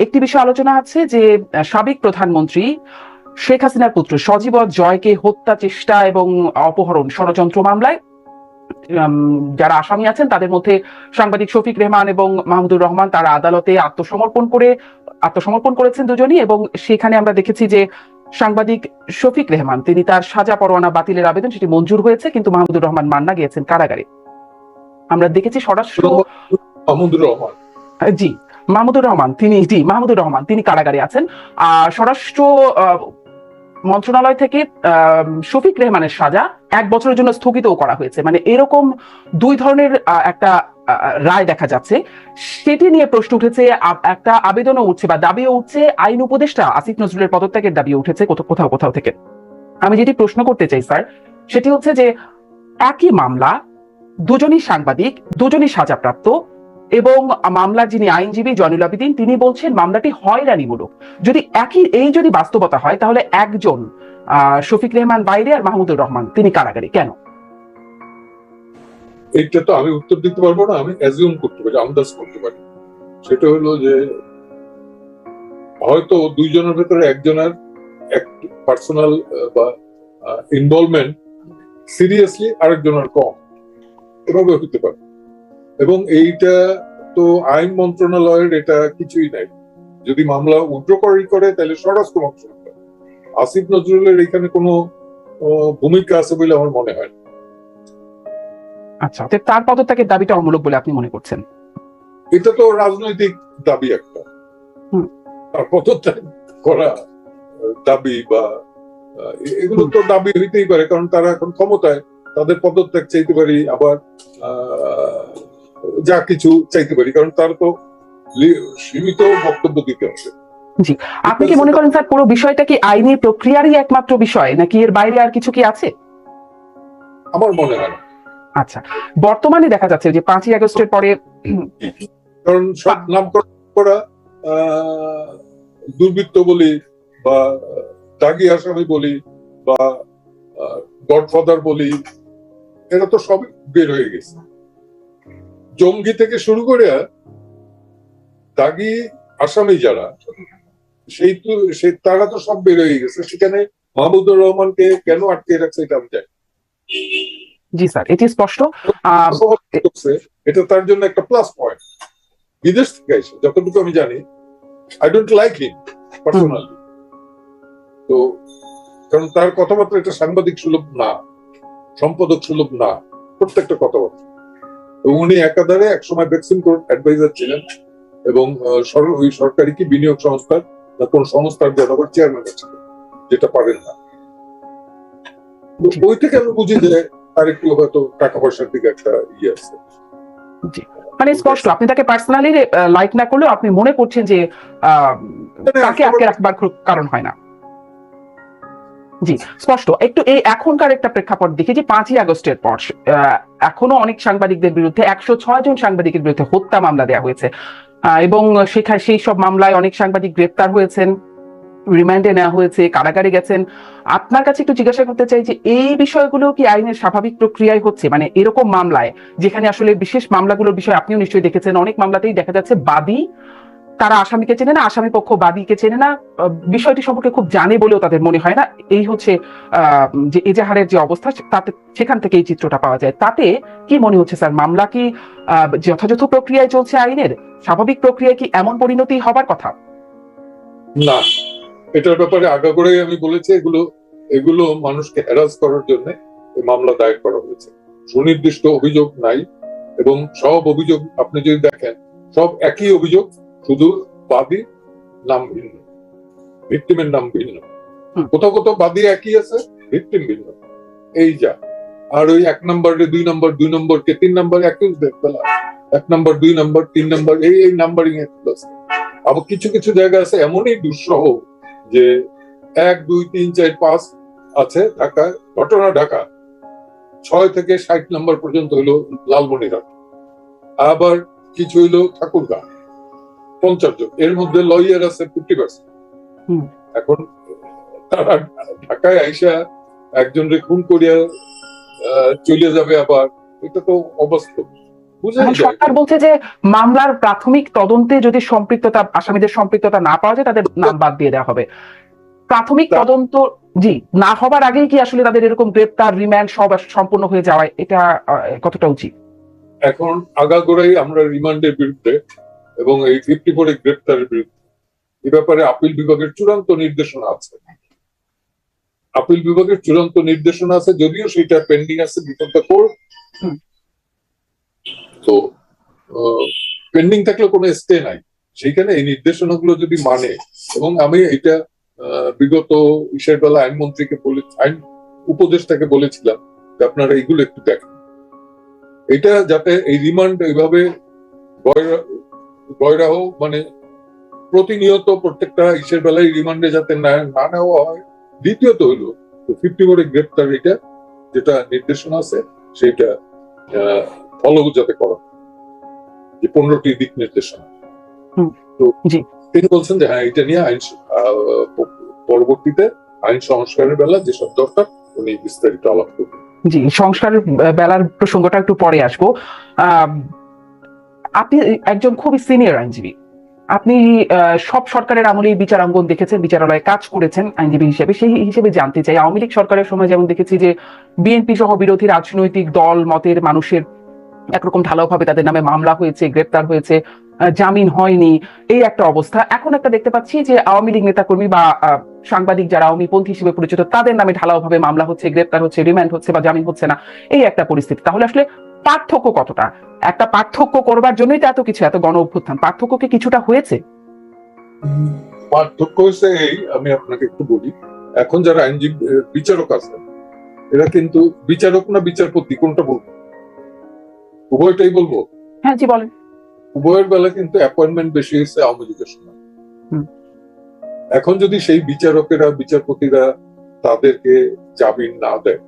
একটি বিষয় আলোচনা আছে যে সাবেক প্রধানমন্ত্রী শেখ হাসিনার পুত্র সজীব জয়কে হত্যা চেষ্টা এবং অপহরণ ষড়যন্ত্র মামলায় যারা আসামি আছেন তাদের মধ্যে সাংবাদিক শফিক রেহমান এবং মাহমুদুর রহমান তারা আদালতে আত্মসমর্পণ করেছেন দুজনই। এবং সেখানে আমরা দেখেছি যে সাংবাদিক শফিক রেহমান তিনি তার সাজা পরোয়ানা বাতিলের আবেদন সেটি মঞ্জুর হয়েছে, কিন্তু মাহমুদুর রহমান মান্না গিয়েছেন কারাগারে। আমরা দেখেছি স্বরাষ্ট্র মাহমুদুর রহমান জি মাহমুদুর রহমান তিনি কারাগারে আছেন। স্বরাষ্ট্র মন্ত্রণালয় থেকে শফিক রেহমানের সাজা 1 বছরের জন্য স্থগিতও করা হয়েছে। মানে এরকম দুই ধরনের একটা রায় দেখা যাচ্ছে। সেটি নিয়ে প্রশ্ন উঠেছে, একটা আবেদনও উঠছে বা দাবিও উঠছে, আইন উপদেষ্টা আসিফ নজরুলের পদত্যাগের দাবিও উঠেছে কোথাও থেকে। আমি যেটি প্রশ্ন করতে চাই স্যার সেটি হচ্ছে যে একই মামলা, দুজনই সাংবাদিক, দুজনই সাজাপ্রাপ্ত, এবং মামলার যিনি আইনজীবী জয়নুল আবেদিন তিনি বলছেন মামলাটি হয়রানিমূলক। যদি যদি বাস্তবতা হয় তাহলে একজন শফিক রেহমান বাইরে আর মাহমুদুর রহমান তিনি কারাগারে কেন? এইটা তো আমি উত্তর দিতে পারবো না, আমি অ্যাজিউম করতে পারি, আন্দাজ করতে পারি। সেটা হলো যে হয়তো দুইজনের ভেতরে একজনের পার্সোনাল বা ইনভলভমেন্ট সিরিয়াসলি আরেকজনের কম, এভাবে হতে পারে। এবং এইটা তো আইন মন্ত্রণালয়ের এটা কিছুই নাই। যদি মামলা উইথড্র করে তাহলে স্বরাষ্ট্র মন্ত্রণালয়, আসিফ নজরুলের এখানে কোনো ভূমিকা আছে বলে আমার মনে হয়। আচ্ছা, তার পদত্যাগের দাবিটা অমূলক বলে আপনি মনে করছেন? এটা তো রাজনৈতিক দাবি একটা, তার পদত্যাগ করা দাবি বা এগুলো তো দাবি হইতেই পারে, কারণ তারা এখন ক্ষমতায়, তাদের পদত্যাগ চাইতে পারি, আবার যা কিছু চাইতে পারি, কারণ তার তো সীমিত বক্তব্য দিতে হবে। জি, আপনি কি মনে করেন স্যার পুরো বিষয়টা কি আইনি প্রক্রিয়ারই একমাত্র বিষয়, নাকি এর বাইরে আর কিছু কি আছে? আমার মনে হয় না। আচ্ছা, বর্তমানে দেখা যাচ্ছে যে 5ই আগস্টের পরে, কারণ সব নাম করা দুর্বৃত্ত বলি বা দাগি আসামি বলি বা গডফাদার বলি, এরা তো সব বের হয়ে গেছে। জঙ্গি থেকে শুরু করে দাগি আসামি যারা, তারা তো সব বের হয়ে গেছে। সেখানে মাহমুদুর রহমানকে কেন আটকে রাখছে এটা আমি জানি। জি স্যার, এটি স্পষ্ট। এটা তার জন্য একটা প্লাস পয়েন্ট। বিদেশ থেকে এসে যতটুকু আমি জানি, I don't like him personally, তো কারণ তার কথাবার্তা এটা সাংবাদিক সুলভ না, সম্পাদক সুলভ না, প্রত্যেকটা কথাবার্তা। উনি একাধারে একসময় ভ্যাকসিন অ্যাডভাইজার ছিলেন এবং ওই সরকারি কি বিনিয়োগ সংস্থার বা কোন সংস্থার জনগণ চেয়ারম্যান ছিলেন, যেটা পারেন না। ওই থেকে আমি বুঝি যে তার একটু হয়তো টাকা পয়সার দিকে একটা ইয়ে আছে। মানে স্পষ্ট আপনি তাকে পার্সোনালি লাইক না করলেও আপনি মনে করছেন যে তাকে আটকে রাখবার কারণ হয় না। জি স্পষ্ট। একটু এই এখনকার একটা প্রেক্ষাপট দেখি যে 5ই আগস্টের পর এখনো অনেক সাংবাদিকদের বিরুদ্ধে 106 জন সাংবাদিকের বিরুদ্ধে হত্যা মামলা দেওয়া হয়েছে, এবং সেই সব মামলায় অনেক সাংবাদিক গ্রেপ্তার হয়েছেন, রিমান্ডে নেওয়া হয়েছে, কারাগারে গেছেন। আপনার কাছে একটু জিজ্ঞাসা করতে চাই যে এই বিষয়গুলো কি আইনের স্বাভাবিক প্রক্রিয়ায় হচ্ছে? মানে এরকম মামলায়, যেখানে আসলে বিশেষ মামলাগুলোর বিষয় আপনিও নিশ্চয়ই দেখেছেন, অনেক মামলাতেই দেখা যাচ্ছে বাদী তারা আসামিকে চেনে না, আসামি পক্ষ বাদীকে চেনে না, বিষয়টি সম্পর্কে খুব জানে বলেও তাদের মনে হয় না। এই হচ্ছে যে এজাহারের যে অবস্থা, তাতে সেখান থেকে এই চিত্রটা পাওয়া যায়। তাতে কি মনে হচ্ছে স্যার, মামলা কি যথাযথ প্রক্রিয়ায় চলছে, আইনের স্বাভাবিক প্রক্রিয়ায় কি এমন পরিণতি হবার কথা? না, এটার ব্যাপারে আগাগোড়াই আমি বলেছি, এগুলো মানুষকে হ্যারাস করার জন্য মামলা দায়ের করা হয়েছে। সুনির্দিষ্ট অভিযোগ নাই, এবং সব অভিযোগ আপনি যদি দেখেন সব একই অভিযোগ, শুধু বাদী নাম ভিন্ন, ভিক্টিমের নাম ভিন্ন। কোথাও কোথাও বাদী একই আছে, ভিক্টিম ভিন্ন, এই যা। আর ওই 1 নম্বরে 2 নম্বর, 2 নম্বরকে 3 নম্বর, একই 1 নম্বর 2 নম্বর 3 নম্বর, এই নাম্বারিং আছে। আবার কিছু কিছু জায়গা আছে এমনই দুঃসহ যে 1 2 3 4 5 আছে ঢাকায়, ঘটনা ঢাকা 6 থেকে 60 নম্বর পর্যন্ত হইলো লালমনিরহাট, আবার কিছু হইলো ঠাকুরগাঁ 50 জন, এর মধ্যে লয়ার আছে 50%। এখন তারা ঢাকায় আইসা একজনরে খুন করিয়া চলে যাবে, আবার এটা তো অবাস্তব। বুঝাই যায়। সরকার বলছে যে মামলার প্রাথমিক তদন্তে যদি সম্পৃক্ততা, আসামিদের সম্পৃক্ততা না পাওয়া যায় তাদের নাম বাদ দিয়ে দেওয়া হবে। প্রাথমিক তদন্ত জি না হবার আগেই কি আসলে তাদের এরকম গ্রেপ্তার, রিমান্ড সব সম্পূর্ণ হয়ে যাওয়ায় এটা কতটা উচিত? এখন আগাগোড়াই আমরা রিমান্ডের বিরুদ্ধে এবং এই 54 গ্রেপ্তারের বিরুদ্ধে। এ ব্যাপারে আপিল বিভাগের চূড়ান্ত নির্দেশনা আছে। আপিল বিভাগের চূড়ান্ত নির্দেশনা আছে, যদিও সেটা পেন্ডিং আছে বিফোর দ্য কোর্ট। তো পেন্ডিং থাকলে কোনো স্টে নাই, সেইখানে এই নির্দেশনাগুলো যদি মানে, এবং আমি এটা বিগত ইসের বেলা আইনমন্ত্রীকে আইন উপদেষ্টাকে বলেছিলাম যে আপনারা এইগুলো একটু দেখেন, এটা যাতে এই রিমান্ড এইভাবে গয়রাহ মানে প্রতিনিয়ত প্রত্যেকটা ইসের বেলায় রিমান্ডে যাতে না নেওয়া হয়। দ্বিতীয়ত হইলো 54 গ্রেপ্তার এটা যেটা নির্দেশনা আছে সেটা ফলো যাতে করা, যে 15টি দিক নির্দেশনা। তো তিনি বলছেন যে হ্যাঁ এটা নিয়ে আইন পরবর্তীতে আইন সংস্কারের বেলা যেসব দরকার উনি বিস্তারিত আলাপ করবেন। জি, সংস্কারের বেলার প্রসঙ্গটা একটু পরে আসবো। আপনি একজন খুবই সিনিয়র আইনজীবী, আপনি সব সরকারের আমলেই বিচারাঙ্গন দেখেছেন, বিচারালয়ে কাজ করেছেন আইনজীবী হিসেবে। সেই হিসেবে জানতে চাই, আওয়ামী লীগ সরকারের সময় যেমন দেখেছি যে বিএনপি সহ বিরোধী রাজনৈতিক দল মতের মানুষের একরকম ঢালাওভাবে তাদের নামে মামলা হয়েছে, গ্রেপ্তার হয়েছে, জামিন হয়নি, এই একটা অবস্থা। এখন একটা দেখতে পাচ্ছি যে আওয়ামী লীগ নেতাকর্মী বা সাংবাদিক যারা আওয়ামী পন্থী হিসেবে পরিচিত তাদের নামে ঢালাওভাবে মামলা হচ্ছে, গ্রেপ্তার হচ্ছে, রিমান্ড হচ্ছে বা জামিন হচ্ছে না, এই একটা পরিস্থিতি। তাহলে আসলে পার্থক্য কতটা? একটা পার্থক্য করবার জন্যই তো এত কিছু, এত গণ অভ্যুত্থান। পার্থক্য কি কিছুটা হয়েছে? পার্থক্য হয়েছে এই, আমি আপনাকে একটু বলি। এখন যারা আইনজীবী বিচারক আছেন এরা কিন্তু বিচারক না বিচারপতি, কোনটা বলবো? উভয়টাই বলবো। হ্যাঁ জি বলেন। উভয়ের বেলা কিন্তু অ্যাপয়েন্টমেন্ট বেশি হয়েছে আওয়ামী লীগের সময়। এখন যদি সেই বিচারকেরা বিচারপতিরা তাদেরকে জামিন না দেয়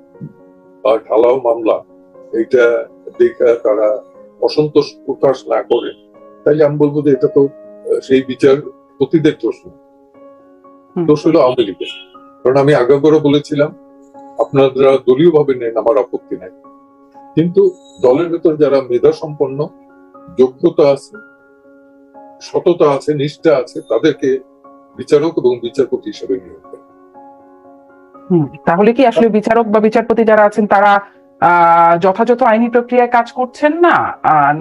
বা ঢালাও মামলা এইটা দেখা তারা অসন্তোষ প্রকাশ না করে, তাইলে আমি বলবো যে এটা তো সেই বিচারপতিদের দোষ না, দোষ হলো আওয়ামী লীগের। কারণ আমি আগাগোড়া বলেছিলাম আপনারা দলীয় ভাবে নেন, আমার আপত্তি নাই, কিন্তু দলের ভেতর যারা মেধা সম্পন্ন, যোগ্যতা আছে, সততা আছে, নিষ্ঠা আছে, তাদেরকে বিচারক এবং বিচারপতি হিসেবে নিয়োগ দেন। তাহলে কি আসলে বিচারক বা বিচারপতি যারা আছেন তারা যথাযথ আইনি প্রক্রিয়ায় কাজ করছেন না,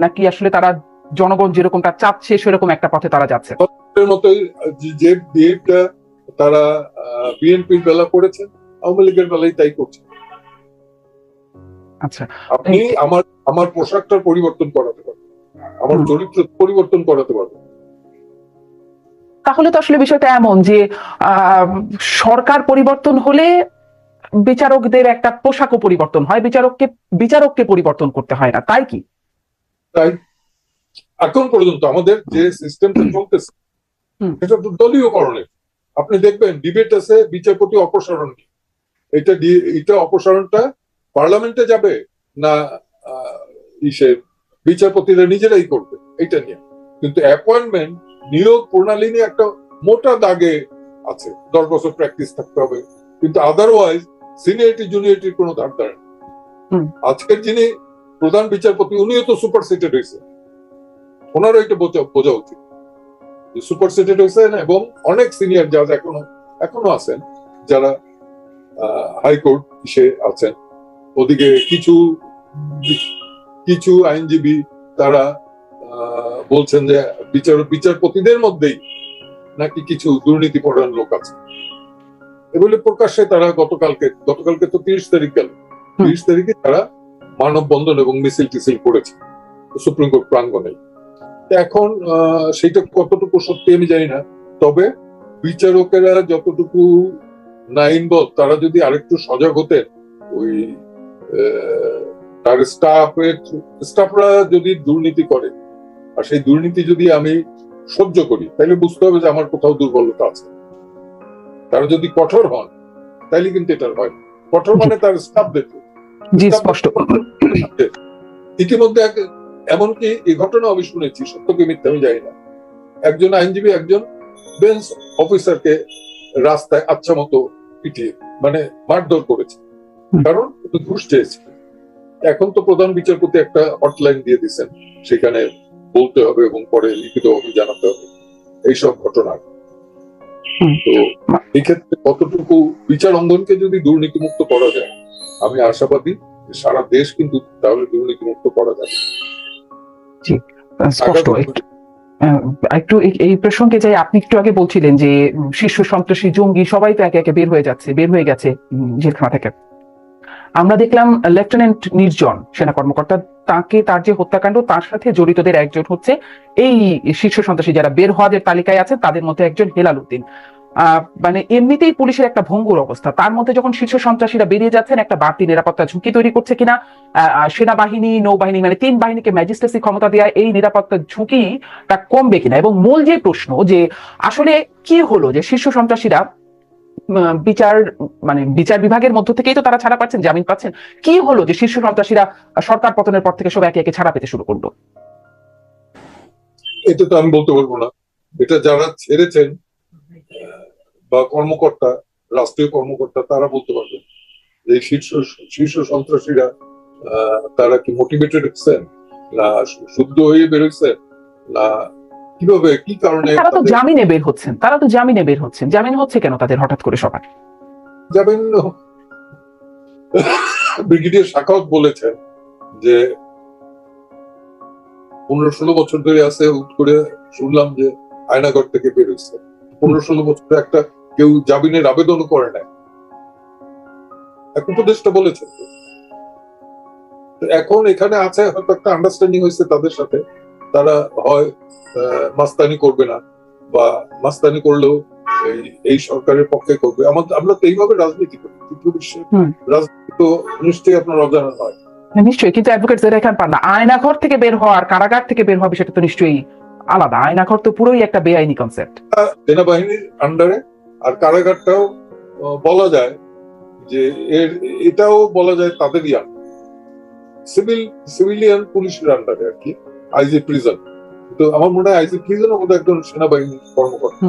নাকি আসলে তারা জনগণ যেরকমটা চাচ্ছে সেরকম একটা পথে তারা যাচ্ছে? মতোই যে বিএডটা তারা বিএনপির বেলা করেছেন, আওয়ামী লীগের বেলায় তাই করছেন। আচ্ছা, আপনি আমার পোশাকটার পরিবর্তন করাতে পারবেন, আমার চরিত্র পরিবর্তন করাতে পারবেন। তাহলে তো আসলে বিষয়টা এমন যে সরকার পরিবর্তন হলে বিচারকদের একটা পোশাকও পরিবর্তন হয়, বিচারককে পরিবর্তন করতে হয় না, তাই কি? তাই এখন পর্যন্ত আমাদের যে সিস্টেমটা চলতেছে সেটা তো দলীয়করণের। আপনি দেখবেন ডিবেট আছে বিচারপতি অপসারণ নিয়ে, এটা অপসারণটা পার্লামেন্টে যাবে না বিচারপতিরা নিজেরাই করবে এটা নিয়ে। কিন্তু অ্যাপয়েন্টমেন্ট নিয়োগ প্রণালী নিয়ে একটা মোটা দাগে আছে, 10 বছর প্র্যাকটিস থাকতে হবে, কিন্তু আদারওয়াইজ সিনিয়রিটি জুনিয়রিটির কোনো ধার ধারে। আজকের যিনি প্রধান বিচারপতি উনিও তো সুপারসিটেড হয়েছে, ওনারও এটা বোঝা উচিত সুপারসিটেড হয়েছে না, এবং অনেক সিনিয়র জাজ এখনো আছেন যারা হাইকোর্ট আছেন। ওদিকে কিছু আইনজীবী তারা বলছেন যে বিচারপতিদের মধ্যেই নাকি কিছু দুর্নীতিপরায়ণ লোক আছে। এগুলি প্রকাশ্যে তারা গতকালকে তো 30 তারিখ গেল, 30 তারিখে তারা মানববন্ধন এবং মিছিল টিছিল করেছে সুপ্রিম কোর্ট প্রাঙ্গণে। এখন সেটা কতটুকু সত্যি আমি জানি না, তবে বিচারকেরা যতটুকু না ইনভলভ, তারা যদি আরেকটু সজাগ হতেন, ওই তার স্টাফরা যদি দুর্নীতি করে আর সেই দুর্নীতি যদি আমি সহ্য করি, তাহলে বুঝতে হবে যে আমার কোথাও দুর্বলতা আছে। তারা যদি কঠোর হন তাইলে কিন্তু এটার হয়। কঠোর মানে তার স্টাফ দেখবে। ইতিমধ্যে এমনকি এই ঘটনা আমি শুনেছি, সত্য কি মিথ্যা আমি জানি না, একজন আইনজীবী একজন বেঞ্চ অফিসারকে রাস্তায় আচ্ছা মতো পিটিয়ে মানে মারধর করেছে, কারণ ঘুষ চেয়েছে। এখন তো প্রধান বিচারপতি একটা হটলাইন দিয়ে দিচ্ছেন, সেখানে বলতে হবে এবং পরে লিখিতভাবে জানাতে হবে এইসব ঘটনা। হুম। তো এই ক্ষেত্রে কতটুকু বিচার অঙ্গনকে যদি দুর্নীতিমুক্ত করা যায়, আমি আশাবাদী যে সারা দেশ কিন্তু তাহলে দুর্নীতিমুক্ত করা যাবে। স্পষ্ট একটু এই প্রসঙ্গে যাই, আপনি একটু আগে বলছিলেন যে শীর্ষ সন্ত্রাসী জঙ্গি সবাই তো একে একে বের হয়ে গেছে জেলখানা থেকে। আমরা দেখলাম লেফটেন্যান্ট নির্জন সেনা কর্মকর্তা, তার যে হত্যাকাণ্ড তার সাথে জড়িতদের একজন হচ্ছে এই শীর্ষ সন্ত্রাসী যারা বের হওয়াদের তালিকায় আছে তাদের মধ্যে একজন হেলাল উদ্দিন। মানে এমনিতেই পুলিশের একটা ভঙ্গুর অবস্থা, তার মধ্যে যখন শীর্ষ সন্ত্রাসীরা বেরিয়ে যাচ্ছেন একটা বাড়তি নিরাপত্তা ঝুঁকি তৈরি করছে কিনা সেনাবাহিনী, নৌবাহিনী মানে 3 বাহিনীকে ম্যাজিস্ট্রেসি ক্ষমতা দেওয়া এই নিরাপত্তা ঝুঁকিটা কমবে কিনা, এবং মূল যে প্রশ্ন যে আসলে কি হলো যে শীর্ষ সন্ত্রাসীরা বিচার বিভাগের মধ্য থেকেই তো তারা ছাড়া পাচ্ছেন, জামিন পাচ্ছেন, কি হলো যে শীর্ষ সন্ত্রাসীরা সরকার পতনের পর থেকে সব একে একে ছাড়া পেতে শুরু করলো? এটা তো আমি বলতে পারবো না। এটা যারা ছেড়েছেন বা কর্মকর্তা, রাষ্ট্রীয় কর্মকর্তা, তারা বলতে পারবেন যে শীর্ষ শীর্ষ সন্ত্রাসীরা তারা কি মোটিভেটেড হচ্ছেন, না শুদ্ধ হয়ে বেরোচ্ছেন, না কিভাবে কি কারণে তারা তো জামিনে বের হচ্ছেন, জামিন হচ্ছে কেন তাদের হঠাৎ করে সবার? যাবেন? ব্রিগেডিয়ার শাখাওয়াত বলেছেন যে 15-16 বছর ধরে আছে, হুট করে শুনলাম যে আয়নাঘর থেকে বেরোচ্ছে। 15-16 বছর একটা কেউ জামিনের আবেদনও করে নাই, এক উপদেষ্টা বলেছেন। এখন এখানে আছে হয়তো একটা আন্ডারস্ট্যান্ডিং হয়েছে তাদের সাথে, তারা হয় মাস্তানি করবে না, বা মাস্তানি করলেও এই সরকারের পক্ষে করবে। আমরা তো এইভাবে রাজনীতি করি, রাজনীতি তো নিশ্চয়ই আপনার অজানা নয়। নিশ্চয়ই, কিন্তু অ্যাডভোকেট যারা এখানে পান না, আয়নাঘর থেকে বের হওয়া আর কারাগার থেকে বের হওয়া বিষয়টা তো নিশ্চয়ই আলাদা। আয়নাঘর তো পুরোই একটা বেআইনি কনসেপ্ট। সেনাবাহিনীর আন্ডারে, আর কারাগারটাও বলা যায় যে এটাও বলা যায় তাদেরই আন্ডারে, সিভিলিয়ান পুলিশের আন্ডারে আর কি, আইজি প্রিজন। তো আমার মনে হয় আইজি প্রিজন আমাদের একজন সেনাবাহিনীর কর্মকর্তা।